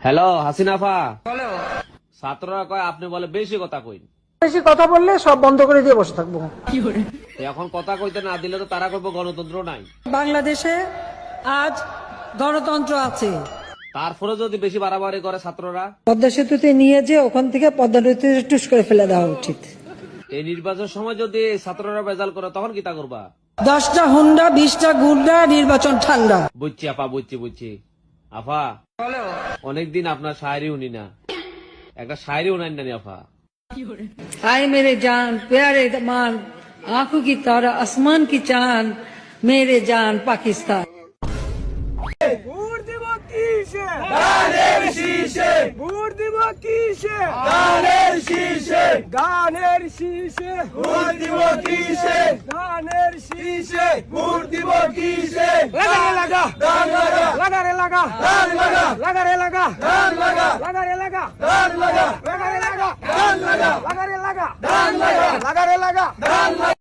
Hello হাসিনাফা, বলো। ছাত্ররা কয় আপনি বলে বেশি কথা কইন। বেশি কথা বললে সব বন্ধ করে দিয়ে বসে থাকবো। এখন কথা কইতে না দিলে তো তারা করবো গণতন্ত্র নাই। বাংলাদেশে আজ গণতন্ত্র আছে। তারপরে যদি বেশি বাড়াবাড়ি করে ছাত্ররা, পদ্মা সেতুতে নিয়ে যে ওখান থেকে পদ্মা নদীতে টুস করে ফেলে দেওয়া উচিত। এই নির্বাচন সময় যদি ছাত্ররা বেজাল করে তখন কি তা করবা? 10টা হুন্ডা 20টা গুন্ডা, নির্বাচন ঠান্ডা। বুঝছি আপা, বুঝছি আফা। অনেকদিন আপনার শায়রি উনি না, একটা শায়রি উনাই না আফা। हाय मेरे जान प्यारे मान आंखों की तारा आसमान की चांद मेरे जान पाकिस्तान। ভোট দিব কিসে গানের শীষে ভোট দিব কিসে গানের শীষে গানের শীষে ভোট দিব কিসে গানের শীষে ভোট দিব কিসে লাগা গান লাগা লাগা রে লাগা গান লাগা লাগা রে লাগা গান লাগা লাগা রে লাগা গান লাগা লাগা রে লাগা গান লাগা লাগা রে লাগা গান লাগা লাগা রে লাগা গান লাগা।